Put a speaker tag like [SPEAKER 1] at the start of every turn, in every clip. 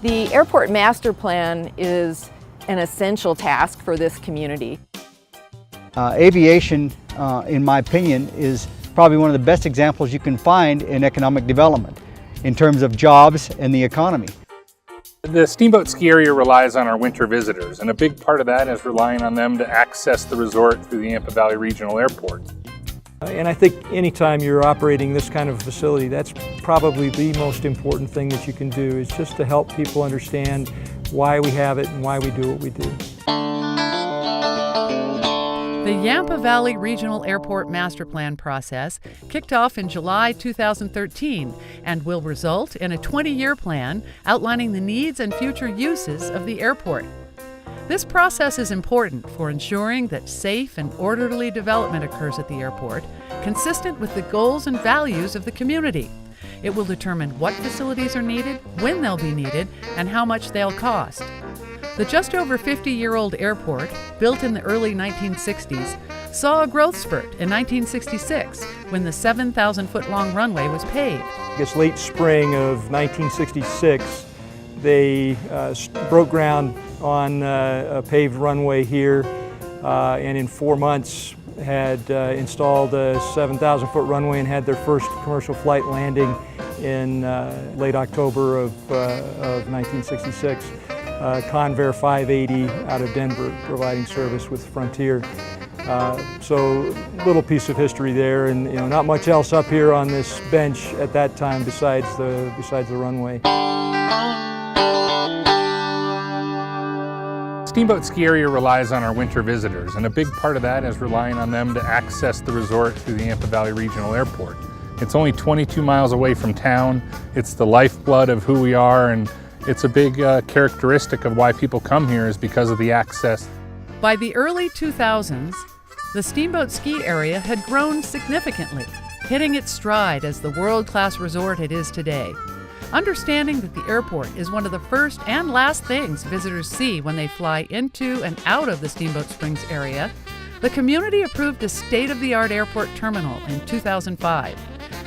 [SPEAKER 1] The airport master plan is an essential task for this community.
[SPEAKER 2] Aviation, in my opinion, is probably one of the best examples you can find in economic development in terms of jobs and the economy.
[SPEAKER 3] The steamboat ski area relies on our winter visitors, and a big part of that is relying on them to access the resort through the Yampa Valley Regional Airport.
[SPEAKER 4] And I think anytime you're operating this kind of facility, that's probably the most important thing that you can do, is just to help people understand why we have it and why we do what we do.
[SPEAKER 5] The Yampa Valley Regional Airport Master Plan process kicked off in July 2013 and will result in a 20-year plan outlining the needs and future uses of the airport. This process is important for ensuring that safe and orderly development occurs at the airport, consistent with the goals and values of the community. It will determine what facilities are needed, when they'll be needed, and how much they'll cost. The just over 50-year-old airport, built in the early 1960s, saw a growth spurt in 1966 when the 7,000-foot-long runway was paved.
[SPEAKER 4] I guess late spring of 1966, they broke ground on a paved runway here, and in 4 months had installed a 7,000-foot runway and had their first commercial flight landing in late October of 1966. Convair 580 out of Denver, providing service with Frontier. So little piece of history there, and not much else up here on this bench at that time besides the runway.
[SPEAKER 3] Steamboat ski area relies on our winter visitors, and a big part of that is relying on them to access the resort through the Yampa Valley Regional Airport. It's only 22 miles away from town. It's the lifeblood of who we are, and it's a big characteristic of why people come here is because of the access.
[SPEAKER 5] By the early 2000s, the steamboat ski area had grown significantly, hitting its stride as the world-class resort it is today. Understanding that the airport is one of the first and last things visitors see when they fly into and out of the Steamboat Springs area, the community approved a state-of-the-art airport terminal in 2005.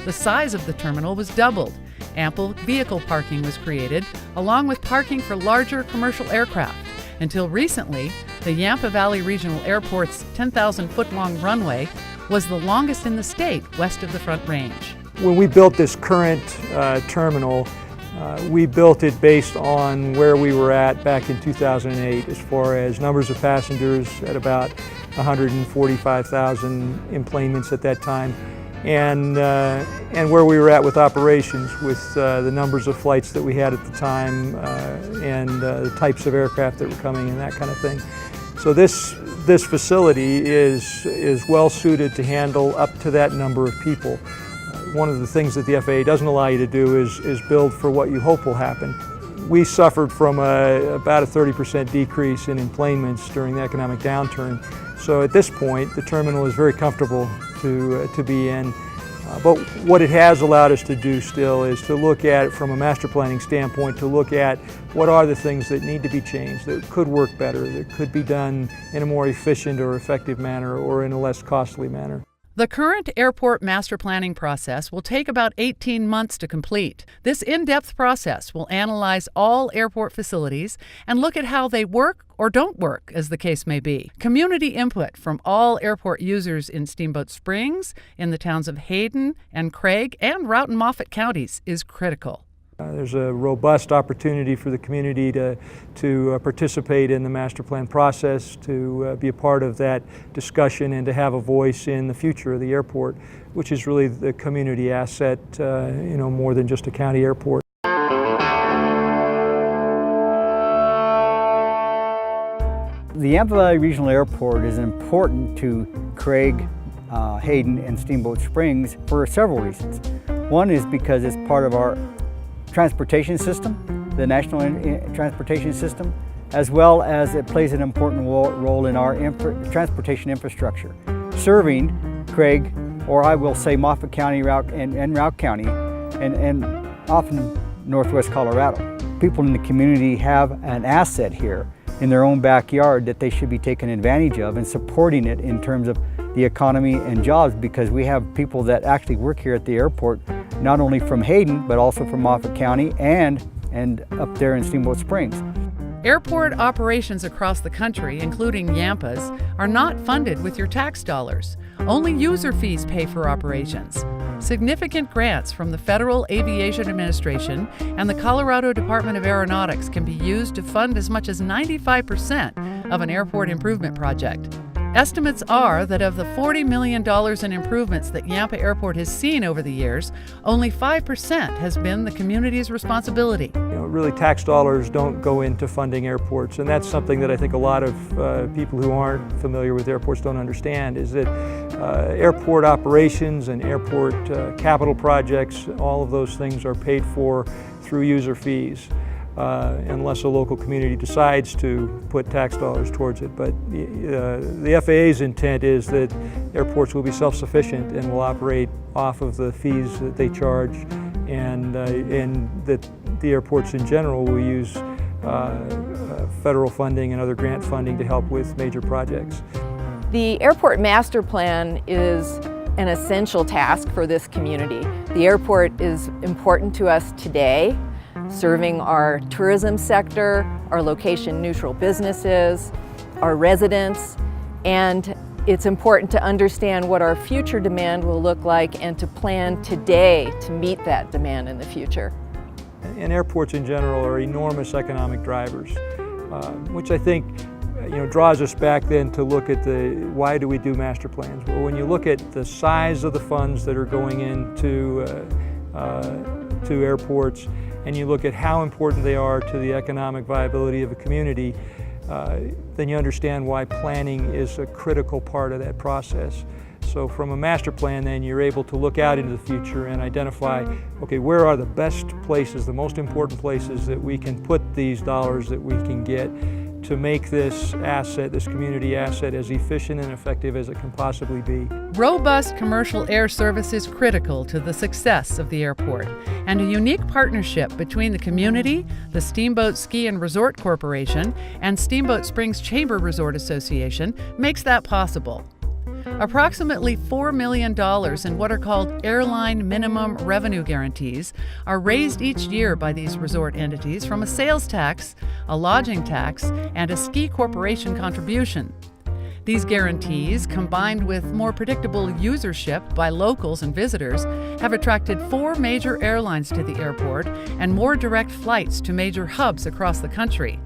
[SPEAKER 5] The size of the terminal was doubled. Ample vehicle parking was created, along with parking for larger commercial aircraft. Until recently, the Yampa Valley Regional Airport's 10,000-foot-long runway was the longest in the state west of the Front Range.
[SPEAKER 4] When we built this current terminal, we built it based on where we were at back in 2008 as far as numbers of passengers at about 145,000 enplanements at that time, and where we were at with operations with the numbers of flights that we had at the time and the types of aircraft that were coming and that kind of thing. So this facility is well suited to handle up to that number of people. One of the things that the FAA doesn't allow you to do is build for what you hope will happen. We suffered from about a 30% decrease in enplanements during the economic downturn. So at this point, the terminal is very comfortable to be in. But what it has allowed us to do still is to look at it from a master planning standpoint, to look at what are the things that need to be changed, that could work better, that could be done in a more efficient or effective manner or in a less costly manner.
[SPEAKER 5] The current airport master planning process will take about 18 months to complete. This in-depth process will analyze all airport facilities and look at how they work or don't work, as the case may be. Community input from all airport users in Steamboat Springs, in the towns of Hayden and Craig, and Routt and Moffat counties is critical.
[SPEAKER 4] There's a robust opportunity for the community to participate in the master plan process, to be a part of that discussion and to have a voice in the future of the airport, which is really the community asset, more than just a county airport.
[SPEAKER 2] The Yampa Valley Regional Airport is important to Craig, Hayden, and Steamboat Springs for several reasons. One is because it's part of our transportation system, the national transportation system, as well as it plays an important role in our transportation infrastructure, serving Craig, or I will say Moffat County and Routt County, and often Northwest Colorado. People in the community have an asset here in their own backyard that they should be taking advantage of and supporting it in terms of the economy and jobs, because we have people that actually work here at the airport, not only from Hayden, but also from Moffat County and and up there in Steamboat Springs.
[SPEAKER 5] Airport operations across the country, including Yampas, are not funded with your tax dollars. Only user fees pay for operations. Significant grants from the Federal Aviation Administration and the Colorado Department of Aeronautics can be used to fund as much as 95% of an airport improvement project. Estimates are that of the $40 million in improvements that Yampa Airport has seen over the years, only 5% has been the community's responsibility.
[SPEAKER 4] Really, tax dollars don't go into funding airports, and that's something that I think a lot of people who aren't familiar with airports don't understand, is that airport operations and airport capital projects, all of those things are paid for through user fees. Unless a local community decides to put tax dollars towards it. But the FAA's intent is that airports will be self-sufficient and will operate off of the fees that they charge, and that the airports in general will use federal funding and other grant funding to help with major projects.
[SPEAKER 1] The airport master plan is an essential task for this community. The airport is important to us today, serving our tourism sector, our location-neutral businesses, our residents, and it's important to understand what our future demand will look like and to plan today to meet that demand in the future.
[SPEAKER 4] And airports in general are enormous economic drivers, which I think draws us back then to look at why do we do master plans? Well, when you look at the size of the funds that are going into to airports, and you look at how important they are to the economic viability of a community, then you understand why planning is a critical part of that process. So from a master plan, then you're able to look out into the future and identify, okay, where are the best places, the most important places that we can put these dollars that we can get to make this asset, this community asset, as efficient and effective as it can possibly be.
[SPEAKER 5] Robust commercial air service is critical to the success of the airport, and a unique partnership between the community, the Steamboat Ski and Resort Corporation, and Steamboat Springs Chamber Resort Association makes that possible. Approximately $4 million in what are called airline minimum revenue guarantees are raised each year by these resort entities from a sales tax, a lodging tax, and a ski corporation contribution. These guarantees, combined with more predictable usership by locals and visitors, have attracted 4 major airlines to the airport and more direct flights to major hubs across the country.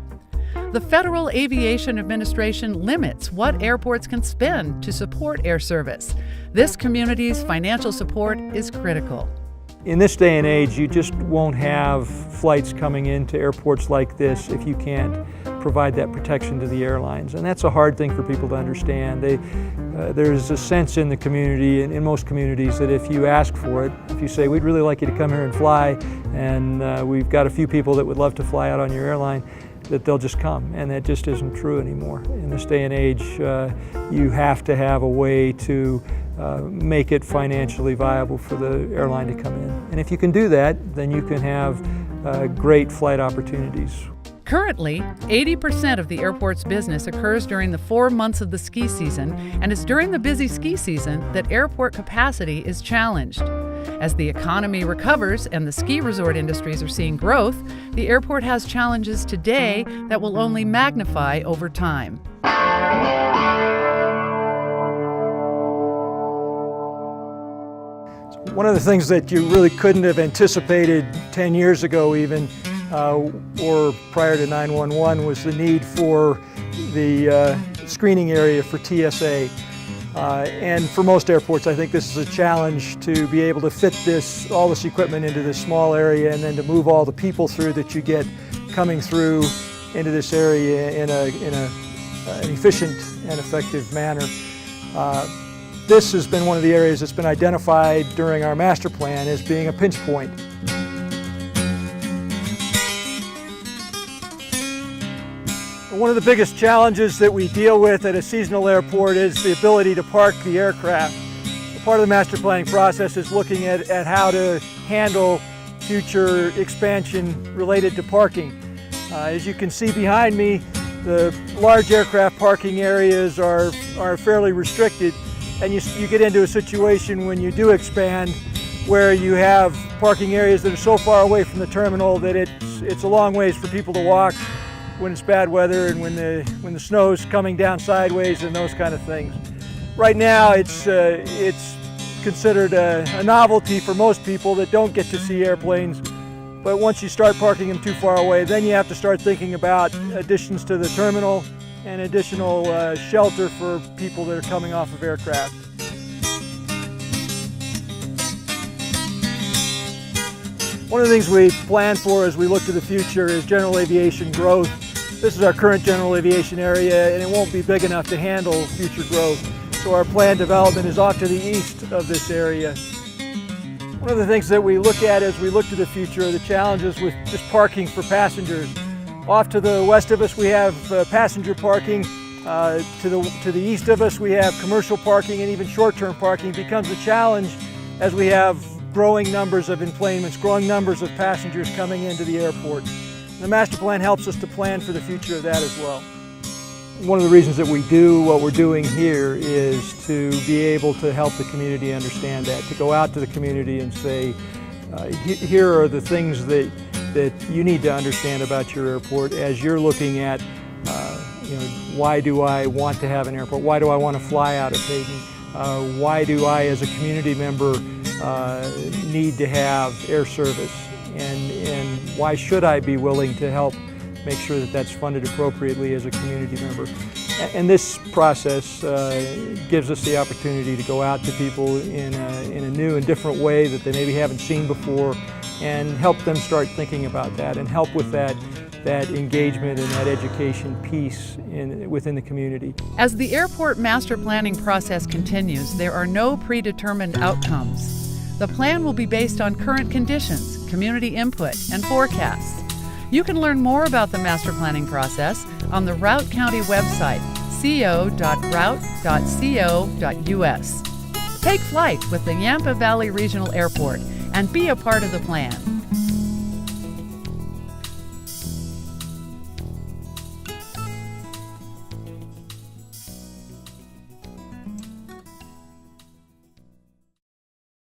[SPEAKER 5] The Federal Aviation Administration limits what airports can spend to support air service. This community's financial support is critical.
[SPEAKER 4] In this day and age, you just won't have flights coming into airports like this if you can't provide that protection to the airlines. And that's a hard thing for people to understand. There's a sense in the community, in most communities, that if you ask for it, if you say, we'd really like you to come here and fly, and we've got a few people that would love to fly out on your airline, that they'll just come, and that just isn't true anymore. In this day and age, you have to have a way to make it financially viable for the airline to come in. And if you can do that, then you can have great flight opportunities.
[SPEAKER 5] Currently, 80% of the airport's business occurs during the 4 months of the ski season, and it's during the busy ski season that airport capacity is challenged. As the economy recovers and the ski resort industries are seeing growth, the airport has challenges today that will only magnify over time.
[SPEAKER 4] One of the things that you really couldn't have anticipated 10 years ago even, or prior to 911, was the need for the screening area for TSA. And for most airports, I think this is a challenge to be able to fit all this equipment into this small area, and then to move all the people through that you get coming through into this area in an efficient and effective manner. This has been one of the areas that's been identified during our master plan as being a pinch point. One of the biggest challenges that we deal with at a seasonal airport is the ability to park the aircraft. Part of the master planning process is looking at how to handle future expansion related to parking. As you can see behind me, the large aircraft parking areas are fairly restricted, and you get into a situation when you do expand where you have parking areas that are so far away from the terminal that it's a long ways for people to walk when it's bad weather and when the snow's coming down sideways and those kind of things. Right now it's considered a novelty for most people that don't get to see airplanes, but once you start parking them too far away, then you have to start thinking about additions to the terminal and additional shelter for people that are coming off of aircraft. One of the things we plan for as we look to the future is general aviation growth. This is our current general aviation area, and it won't be big enough to handle future growth. So our planned development is off to the east of this area. One of the things that we look at as we look to the future are the challenges with just parking for passengers. Off to the west of us we have passenger parking. To the east of us we have commercial parking, and even short-term parking becomes a challenge as we have growing numbers of enplanements, growing numbers of passengers coming into the airport. The master plan helps us to plan for the future of that as well. One of the reasons that we do what we're doing here is to be able to help the community understand that, to go out to the community and say, here are the things that you need to understand about your airport as you're looking at, why do I want to have an airport? Why do I want to fly out of Hayden? Why do I, as a community member, need to have air service? And why should I be willing to help make sure that that's funded appropriately as a community member? And this process gives us the opportunity to go out to people in a new and different way that they maybe haven't seen before, and help them start thinking about that and help with that engagement and that education piece within the community.
[SPEAKER 5] As the airport master planning process continues, there are no predetermined outcomes. The plan will be based on current conditions, community input, and forecasts. You can learn more about the master planning process on the Routt County website, co.routt.co.us. Take flight with the Yampa Valley Regional Airport and be a part of the plan.